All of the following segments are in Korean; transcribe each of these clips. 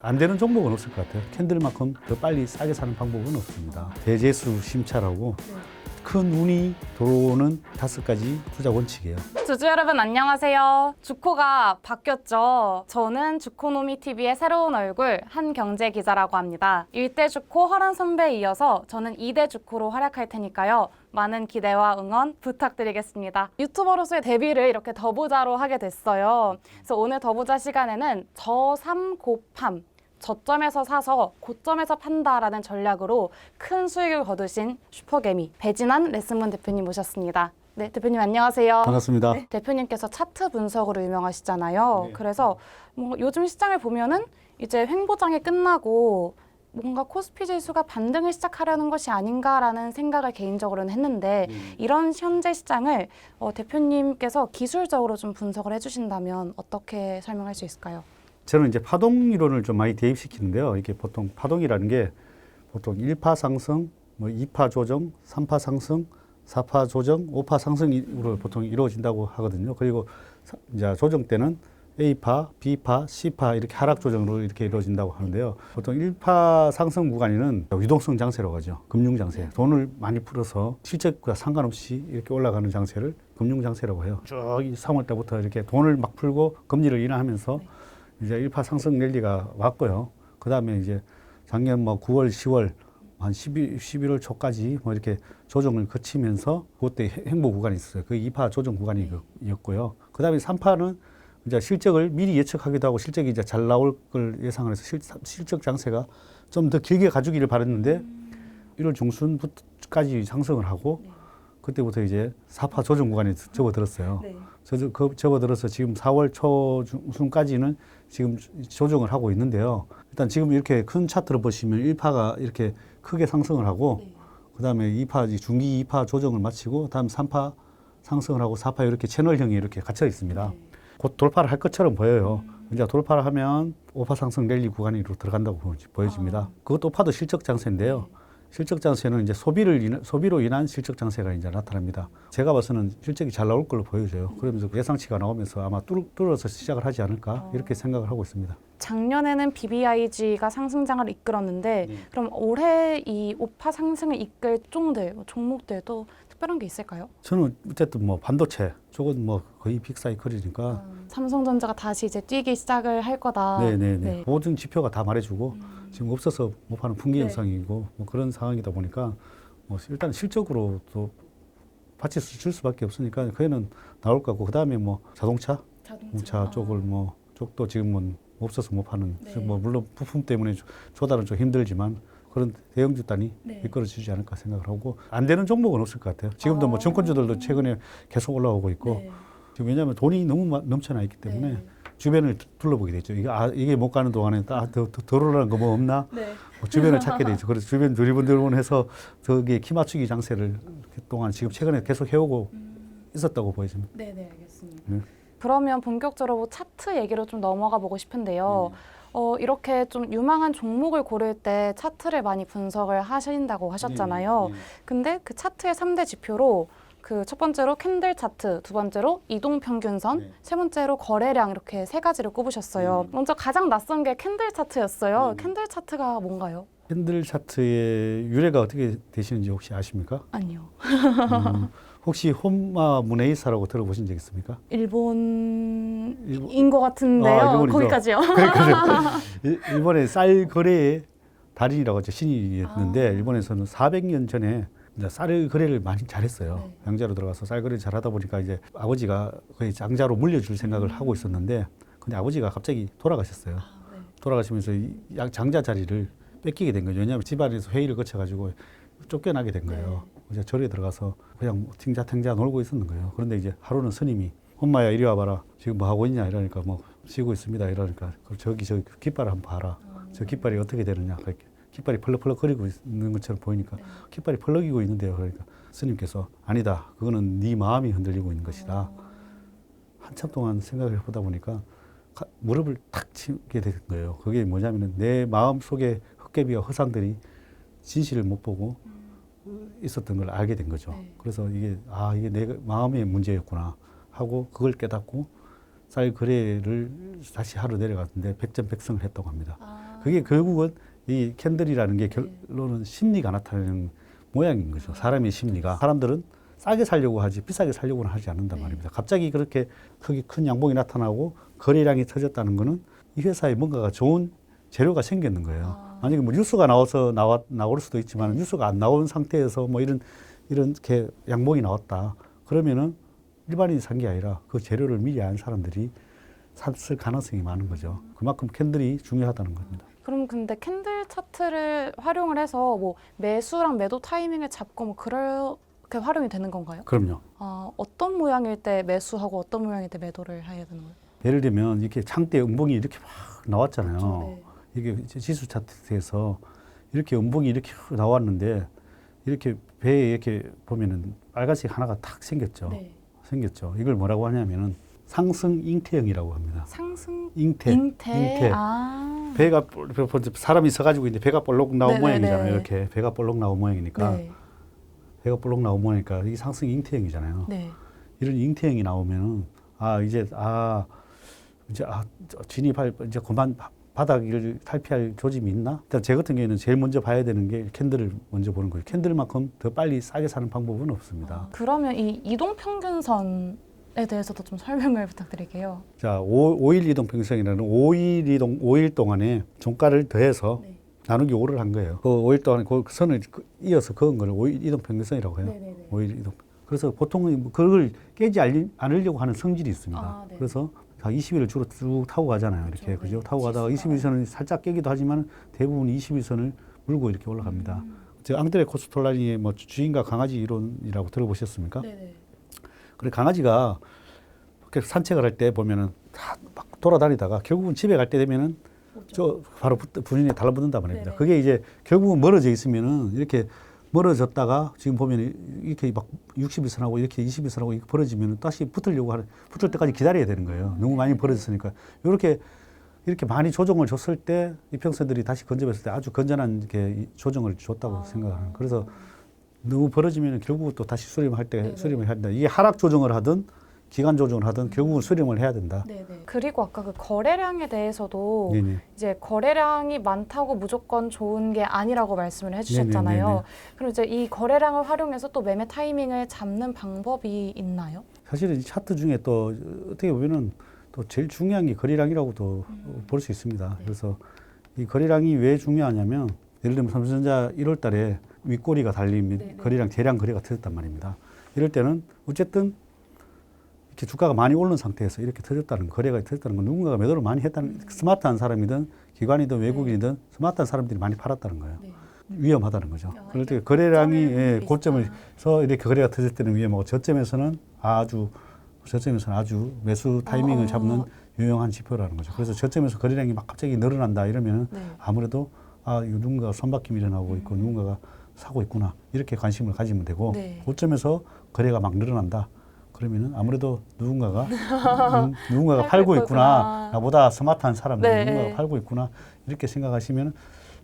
안 되는 종목은 없을 것 같아요. 캔들만큼 더 빨리 싸게 사는 방법은 없습니다. 대재수 심차라고 큰 운이 들어오는 5가지 투자 원칙이에요. 주주 여러분 안녕하세요. 주코가 바뀌었죠. 저는 주코노미TV의 새로운 얼굴 한경재 기자라고 합니다. 1대 주코 허란 선배에 이어서 저는 2대 주코로 활약할 테니까요. 많은 기대와 응원 부탁드리겠습니다. 유튜버로서의 데뷔를 이렇게 더보자로 하게 됐어요. 그래서 오늘 더보자 시간에는 저삼고팜, 저점에서 사서 고점에서 판다라는 전략으로 큰 수익을 거두신 슈퍼개미 배진환 레슨문 대표님 모셨습니다. 네, 대표님 안녕하세요. 반갑습니다. 네, 대표님께서 차트 분석으로 유명하시잖아요. 네. 그래서 요즘 시장을 보면은 이제 횡보장이 끝나고 뭔가 코스피 지수가 반등을 시작하려는 것이 아닌가라는 생각을 개인적으로는 했는데 이런 현재 시장을 대표님께서 기술적으로 좀 분석을 해주신다면 어떻게 설명할 수 있을까요? 저는 이제 파동 이론을 좀 많이 대입시키는데요. 이게 보통 파동이라는 게 보통 1파 상승, 2파 조정, 3파 상승, 4파 조정, 5파 상승으로 보통 이루어진다고 하거든요. 그리고 이제 조정 때는 A파, B파, C파 이렇게 하락 조정으로 이렇게 이루어진다고 하는데요. 보통 1파 상승 구간에는 유동성 장세라고 하죠. 금융 장세. 돈을 많이 풀어서 실적과 상관없이 이렇게 올라가는 장세를 금융 장세라고 해요. 쭉 3월 때부터 이렇게 돈을 막 풀고 금리를 인하하면서 이제 1파 상승 랠리가 왔고요. 그 다음에 이제 작년 9월, 10월, 한 11월 초까지 이렇게 조정을 거치면서 그때 행보 구간이 있었어요. 그 2파 조정 구간이었고요. 그 다음에 3파는 이제 실적을 미리 예측하기도 하고 실적이 이제 잘 나올 걸 예상을 해서 실적 장세가 좀 더 길게 가주기를 바랐는데 1월 중순까지 상승을 하고 그때부터 이제 4파 조정 구간에 접어들었어요. 접어들어서 지금 4월 초중순까지는 지금 조정을 하고 있는데요. 일단 지금 이렇게 큰 차트를 보시면 1파가 이렇게 크게 상승을 하고 그다음에 2파, 중기 2파 조정을 마치고 다음 3파 상승을 하고 4파 이렇게 채널형이 이렇게 갇혀 있습니다. 곧 돌파를 할 것처럼 보여요. 이제 돌파를 하면 5파 상승 랠리 구간으로 들어간다고 보여집니다. 그것도 5파도 실적 장세인데요. 실적 장세는 이제 소비로 인한 실적 장세가 이제 나타납니다. 제가 봐서는 실적이 잘 나올 걸로 보여져요. 그러면서 예상치가 나오면서 아마 뚫어서 시작을 하지 않을까 이렇게 생각을 하고 있습니다. 작년에는 BBIG가 상승장을 이끌었는데 그럼 올해 이 5파 상승을 이끌 종들, 종목들도 특별한 게 있을까요? 저는 어쨌든 반도체 저건 거의 빅사이클이니까 삼성전자가 다시 이제 뛰기 시작을 할 거다. 네네네. 모든 지표가 다 말해주고 지금 없어서 못 파는 풍기 현상이고 그런 상황이다 보니까 일단 실적으로도 받칠 줄 수밖에 없으니까 그애는 나올 거고 그 다음에 자동차 쪽을 쪽도 지금은 없어서 못 파는 물론 부품 때문에 조달은 좀 힘들지만 그런 대형 집단이 이끌어주지 않을까 생각을 하고 안 되는 종목은 없을 것 같아요. 지금도 증권주들도 최근에 계속 올라오고 있고 지금 왜냐하면 돈이 너무 넘쳐나 있기 때문에 주변을 둘러보게 되죠. 이게 못 가는 동안에 더 올라가는 거 없나? 주변을 찾게 되죠. 그래서 주변 두리번두리번해서 저기 키 맞추기 장세를 동안 지금 최근에 계속 해오고 있었다고 보여집니다. 네, 알겠습니다. 그러면 본격적으로 차트 얘기로 좀 넘어가 보고 싶은데요. 이렇게 좀 유망한 종목을 고를 때 차트를 많이 분석을 하신다고 하셨잖아요. 근데 그 차트의 3대 지표로 그 첫 번째로 캔들 차트, 두 번째로 이동 평균선, 세 번째로 거래량 이렇게 3가지를 꼽으셨어요. 먼저 가장 낯선 게 캔들 차트였어요. 캔들 차트가 뭔가요? 캔들 차트의 유래가 어떻게 되시는지 혹시 아십니까? 아니요. 혹시 혼마 문에이사라고 들어보신 적 있습니까? 일본인 것 같은데요. 일본이죠. 거기까지요. 그러니까 일본의 쌀 거래의 달인이라고 하죠. 신이었는데 일본에서는 400년 전에 이제 쌀 거래를 많이 잘했어요. 양자로 들어가서 쌀 거래를 잘하다 보니까 이제 아버지가 거의 장자로 물려줄 생각을 하고 있었는데 근데 아버지가 갑자기 돌아가셨어요. 돌아가시면서 장자 자리를 뺏기게 된 거죠. 왜냐하면 집안에서 회의를 거쳐가지고 쫓겨나게 된 거예요. 이제 절에 들어가서 그냥 팅자탱자 놀고 있었는 거예요. 그런데 이제 하루는 스님이 엄마야 이리 와봐라. 지금 뭐 하고 있냐 이러니까 쉬고 있습니다 이러니까 저기 저 깃발 한번 봐라. 저 깃발이 어떻게 되느냐. 그렇게 깃발이 펄럭펄럭 거리고 있는 것처럼 보이니까 깃발이 펄럭이고 있는데요. 그러니까 스님께서 아니다. 그거는 네 마음이 흔들리고 있는 것이다. 한참 동안 생각을 해보다 보니까 무릎을 탁 치게 된 거예요. 그게 뭐냐면은 내 마음 속에 헛개비와 허상들이 진실을 못 보고 있었던 걸 알게 된 거죠. 그래서 이게 내 마음의 문제였구나 하고 그걸 깨닫고 쌀 거래를 다시 하러 내려갔는데 백전백승을 했다고 합니다. 그게 결국은 이 캔들이라는 게 결론은 심리가 나타내는 모양인 거죠. 사람의 심리가. 사람들은 싸게 살려고 하지 비싸게 살려고는 하지 않는단 말입니다. 갑자기 그렇게 크게 큰 양봉이 나타나고 거래량이 터졌다는 거는 이 회사에 뭔가가 좋은 재료가 생겼는 거예요. 만약에 뭐 뉴스가 나올 수도 있지만 뉴스가 안 나온 상태에서 뭐 이렇게 양봉이 나왔다. 그러면은 일반인이 산 게 아니라 그 재료를 미리 아는 사람들이 샀을 가능성이 많은 거죠. 그만큼 캔들이 중요하다는 겁니다. 그럼 근데 캔들 차트를 활용을 해서 뭐 매수랑 매도 타이밍을 잡고 뭐 그렇게 활용이 되는 건가요? 그럼요. 어떤 모양일 때 매수하고 어떤 모양일 때 매도를 해야 되는 거예요? 예를 들면 이렇게 장대 음봉이 이렇게 막 나왔잖아요. 그렇죠. 네. 이게 지수 차트에서 이렇게 음봉이 이렇게 나왔는데 이렇게 배에 이렇게 보면은 빨간색 하나가 탁 생겼죠. 네. 생겼죠. 이걸 뭐라고 하냐면은 상승 잉태형이라고 합니다. 상승 잉태. 잉태. 배가 사람이 서가지고 있는데 배가 볼록 나온 네네네. 모양이잖아요. 이렇게 배가 볼록 나온 모양이니까 네. 배가 볼록 나온 모양이니까 이 상승 잉태형이잖아요. 네. 이런 잉태형이 나오면은 이제 진입할 이제 그만 바닥을 탈피할 조짐이 있나? 일단 제 같은 경우에는 제일 먼저 봐야 되는 게 캔들을 먼저 보는 거예요. 캔들만큼 더 빨리 싸게 사는 방법은 없습니다. 그러면 이 이동 평균선에 대해서도 좀 설명을 부탁드릴게요. 자, 5일 이동 평균선이라는 5일 동안에 종가를 더해서 네. 나누기 5를 한 거예요. 그 5일 동안에 그 선을 이어서 그은 거를 5일 이동 평균선이라고 해요. 네네네. 5일 이동. 그래서 보통은 그걸 깨지 않으려고 하는 성질이 있습니다. 네. 그래서 20일을 주로 쭉 타고 가잖아요. 이렇게. 그렇죠. 그죠? 네. 타고 가다가 지수가. 21선을 살짝 깨기도 하지만 대부분 21선을 물고 이렇게 올라갑니다. 저 앙드레 코스톨라니의 뭐 주인과 강아지 이론이라고 들어보셨습니까? 네네. 그래 강아지가 이렇게 산책을 할 때 보면은 다 막 돌아다니다가 결국은 집에 갈 때 되면은 저 바로 분인에 달라붙는단 말입니다. 네네. 그게 이제 결국은 멀어져 있으면은 이렇게 멀어졌다가 지금 보면 이렇게 막 60일선하고 이렇게 20일선하고 이렇게 벌어지면 다시 붙을 때까지 기다려야 되는 거예요. 너무 많이 벌어졌으니까. 이렇게 많이 조정을 줬을 때 이평선들이 다시 건져봤을 때 아주 건전한 이렇게 조정을 줬다고 생각하는. 그래서 너무 벌어지면 결국은 또 다시 수렴할 때 수렴을 해야 된다. 이게 하락 조정을 하든 기간 조정을 하든 결국은 수렴을 해야 된다. 네네. 그리고 아까 그 거래량에 대해서도 네네. 이제 거래량이 많다고 무조건 좋은 게 아니라고 말씀을 해주셨잖아요. 네네네네. 그럼 이제 이 거래량을 활용해서 또 매매 타이밍을 잡는 방법이 있나요? 사실은 이 차트 중에 또 어떻게 보면은 또 제일 중요한 게 거래량이라고도 볼 수 있습니다. 네. 그래서 이 거래량이 왜 중요하냐면 예를 들면 삼성전자 1월 달에 윗꼬리가 달린 네네. 거래량 대량 거래가 터졌단 말입니다. 이럴 때는 어쨌든 이렇게 주가가 많이 오른 상태에서 이렇게 터졌다는 거래가 터졌다는 건 누군가가 매도를 많이 했다는 스마트한 사람이든 기관이든 외국인이든 스마트한 사람들이 많이 팔았다는 거예요. 네. 위험하다는 거죠. 그럴 때 거래량이 고점에서 이렇게 거래가 터질 때는 위험하고 저점에서는 아주 매수 타이밍을 잡는 유용한 지표라는 거죠. 그래서 저점에서 거래량이 막 갑자기 늘어난다 이러면은 네. 아무래도 이거 누군가가 선박김이 일어나고 있고 누군가가 사고 있구나 이렇게 관심을 가지면 되고 네. 고점에서 거래가 막 늘어난다. 그러면은 아무래도 누군가가 팔고 팔고 있구나. 있구나. 나보다 스마트한 사람들 네. 누군가가 팔고 있구나 이렇게 생각하시면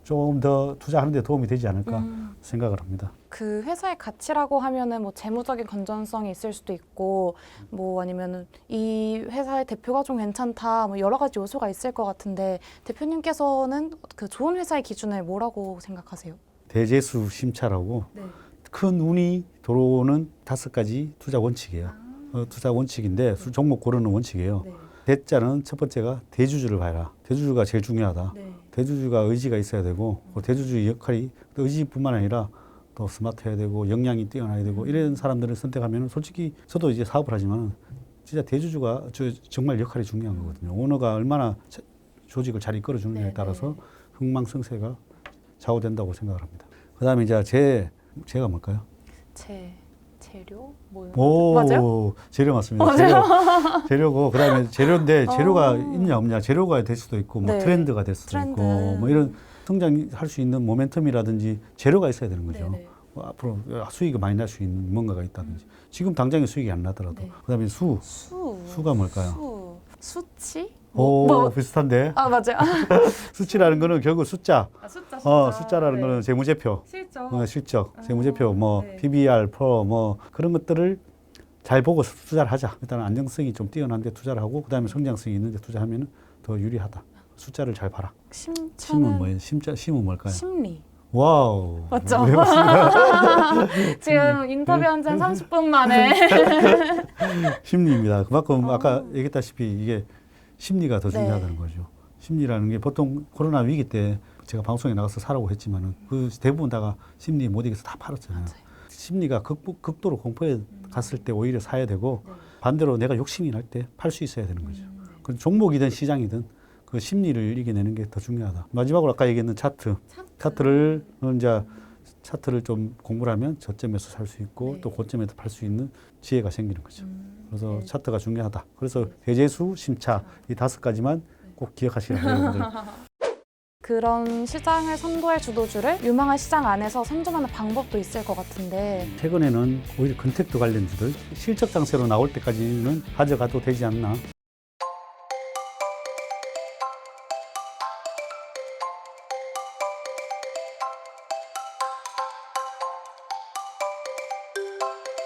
조금 더 투자하는 데 도움이 되지 않을까 생각을 합니다. 그 회사의 가치라고 하면은 뭐 재무적인 건전성이 있을 수도 있고 뭐 아니면은 이 회사의 대표가 좀 괜찮다 뭐 여러 가지 요소가 있을 것 같은데 대표님께서는 그 좋은 회사의 기준을 뭐라고 생각하세요? 대재수 심차라고 네. 큰 운이 들어오는 5가지 투자 원칙이에요. 투자 원칙인데 종목 고르는 원칙이에요. 네. 대자는 첫 번째가 대주주를 봐라. 대주주가 제일 중요하다. 네. 대주주가 의지가 있어야 되고 그 대주주의 역할이 의지뿐만 아니라 또 스마트해야 되고 역량이 뛰어나야 되고 이런 사람들을 선택하면 솔직히 저도 이제 사업을 하지만 진짜 대주주가 정말 역할이 중요한 거거든요. 오너가 얼마나 조직을 잘 이끌어 주느냐에 따라서 흥망성쇠가 좌우된다고 생각을 합니다. 그다음에 이제 제가 뭘까요? 재료 뭐요? 오, 맞아요? 재료 맞습니다. 맞아요? 재료고 그다음에 재료인데 재료가 있냐 없냐 재료가 될 수도 있고 뭐 네. 트렌드가 될 수도 있고 뭐 이런 성장할 수 있는 모멘텀이라든지 재료가 있어야 되는 거죠. 네네. 앞으로 수익이 많이 날 수 있는 뭔가가 있다든지 지금 당장에 수익이 안 나더라도 네. 그다음에 수가 뭘까요? 수치? 오 비슷한데 맞아요. 수치라는 거는 결국 숫자. 숫자라는 네. 거는 재무제표. 실적. 실적, 재무제표, 뭐 네. PBR, 프로, 뭐 그런 것들을 잘 보고 투자를 하자. 일단 안정성이 좀 뛰어난데 투자를 하고 그다음에 성장성이 있는데 투자하면 더 유리하다. 숫자를 잘 봐라. 심은 심은 뭐예요? 심은 뭘까요? 심리. 와우. 맞죠? 네, 맞습니다. 지금 인터뷰한 지 30분 만에. 심리입니다. 그만큼 아까 얘기했다시피 이게 심리가 더 네. 중요하다는 거죠. 심리라는 게 보통 코로나 위기 때 제가 방송에 나가서 사라고 했지만은 그 대부분 다가 심리 못 이겨서 다 팔았잖아요. 심리가 극도로 공포에 갔을 때 오히려 사야 되고 반대로 내가 욕심이 날 때 팔 수 있어야 되는 거죠. 그 종목이든 시장이든 그 심리를 이겨내는 게 더 중요하다. 마지막으로 아까 얘기했는 차트를 이제 차트를 좀 공부를 하면 저점에서 살 수 있고 또 고점에서 팔 수 있는 지혜가 생기는 거죠. 그래서 차트가 중요하다. 그래서 대재수, 심차 이 5가지만 꼭 기억하시라 여러분들. 그런 시장을 선도할 주도주를 유망한 시장 안에서 선점하는 방법도 있을 것 같은데 최근에는 오히려 컨택트 관련주들 실적 장세로 나올 때까지는 가져가도 되지 않나.